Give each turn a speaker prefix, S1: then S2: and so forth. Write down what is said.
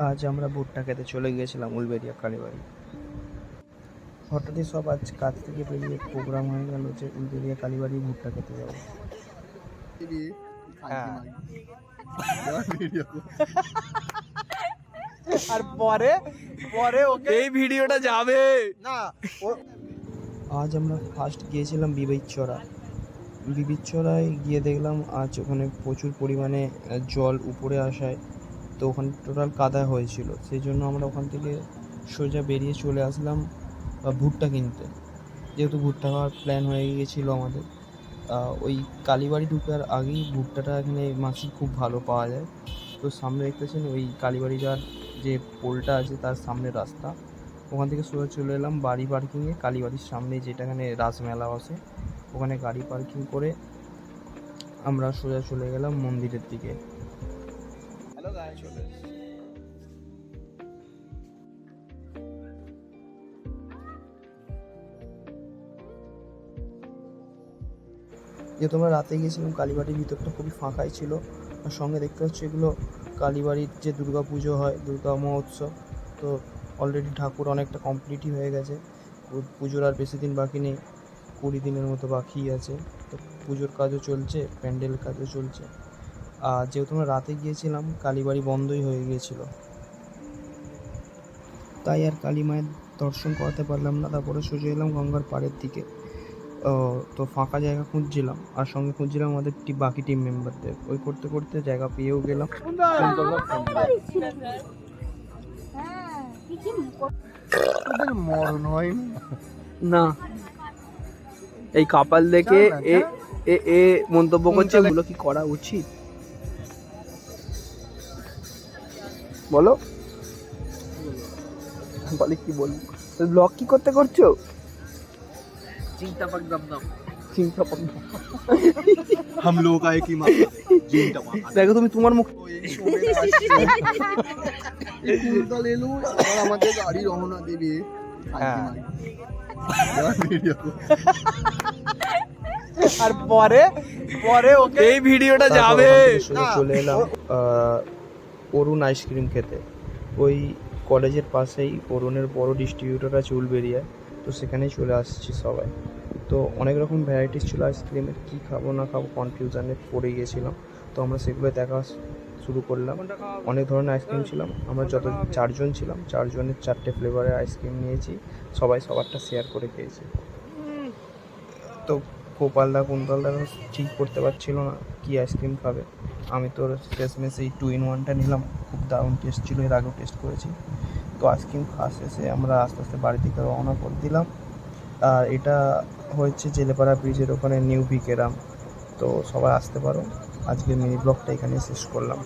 S1: আজ আমরা ভুট্টা খেতে চলে গিয়েছিলাম উলবেড়িয়া কালীবাড়ি। হঠাৎই সব আজ কাজ থেকে বেরিয়ে প্রোগ্রাম হয়ে গেল যে উলবেড়িয়া কালীবাড়ি ভুট্টা খেতে যাবো।
S2: আর পরে পরে ওকে
S1: এই ভিডিওটা যাবে
S2: না।
S1: আজ আমরা ফার্স্ট গিয়েছিলাম বিবিচরায় গিয়ে দেখলাম আজ ওখানে প্রচুর পরিমাণে জল উপরে আসায় তো ওখানে টোটাল কাদা হয়েছিল, সেই জন্য আমরা ওখান থেকে সোজা বেরিয়ে চলে আসলাম ভুট্টা কিনতে। যেহেতু ভুট্টা খাওয়ার প্ল্যান হয়ে গিয়েছিলো আমাদের, ওই কালীবাড়ি ঢুকার আগেই ভুট্টাটা এখানে মাছি খুব ভালো পাওয়া যায়। তো সামনে দেখতেছেন ওই কালীবাড়ি যাওয়ার যে পোলটা আছে তার সামনে রাস্তা, ওখান থেকে সোজা চলে এলাম বাড়ি পার্কিংয়ে। কালীবাড়ির সামনে যেটা এখানে রাসমেলা বসে ওখানে গাড়ি পার্কিং করে আমরা সোজা চলে গেলাম মন্দিরের দিকে।
S2: হ্যালো গাইস, চলে
S1: যেহেতু আমরা রাতে গিয়েছিলাম কালীবাড়ির ভিতরটা খুবই ফাঁকাই ছিল, আর সঙ্গে দেখতে হচ্ছে এগুলো কালীবাড়ির যে দুর্গা পুজো হয়, দুর্গা মহোৎসব। তো অলরেডি ঠাকুর অনেকটা কমপ্লিটই হয়ে গেছে, পুজোর আর বেশি দিন বাকি নেই, 20 দিনের মতো বাকি আছে। তো পুজোর কাজও চলছে, প্যান্ডেল কাজও চলছে। আর যেহেতু আমরা রাতে গিয়েছিলাম কালীবাড়ি বন্ধই হয়ে গিয়েছিল, তাই আর কালী মায়ের দর্শন করাতে পারলাম না। তারপরে সোজা এলাম গঙ্গার পাড়ের দিকে। তো ফাঁকা জায়গা খুঁজছিলাম, আর সঙ্গে খুঁজছিলাম আমাদের বাকি টিম মেম্বারদের। ওই করতে করতে জায়গা পেয়েও গেলাম।
S2: মরণ হয়
S1: না, এই কাপাল দেখে এ মন্তব্য করছে, এগুলো কি করা উচিত বলো? বলে কি বলবো, ব্লগ কি করতে করছো?
S2: চিন্তা পাক দম
S1: চিন্তা ভাবনা
S2: हम लोग का एक ही मामला চিন্তা পাক।
S1: দেখো তুমি তোমার মুখ
S2: আমাদের গাড়ি রওনা দেবে। আর পরে পরে ওকে
S1: এই ভিডিওটা যাবে। চলে এলাম অরুণ আইসক্রিম খেতে। ওই কলেজের পাশেই অরুণের বড় ডিস্ট্রিবিউটর আছে উলবেড়িয়ায়, তো সেখানেই চলে আসছি সবাই। তো অনেক রকম ভ্যারাইটিস ছিল আইসক্রিমের, কী খাবো না খাবো কনফিউশনে পড়ে গিয়েছিলাম। তো আমরা সেগুলো দেখা শুরু করলাম। অনেক ধরনের আইসক্রিম ছিলাম, আমরা যত 4 জন ছিলাম 4 জনের 4টে ফ্লেভারের আইসক্রিম নিয়েছি, সবাই সবারটা শেয়ার করে খেয়েছি। তো গোপালদা কুন্তলদা ঠিক করতে পারছিল না কী আইসক্রিম খাবে। আমি তো শেষমেশ এই 2-in-1টা নিলাম, খুব দারুণ টেস্ট ছিল, এর আগেও টেস্ট করেছি। তো আইসক্রিম খাওয়া শেষে আমরা আস্তে আস্তে বাড়ি থেকে রওনা করে দিলাম। আর এটা হচ্ছে জেলেপাড়া ব্রিজের ওখানে নিউ ভিকেরাম। তো সবাই আসতে পারো। আজকের মিনি ব্লগটা এখানেই শেষ করলাম।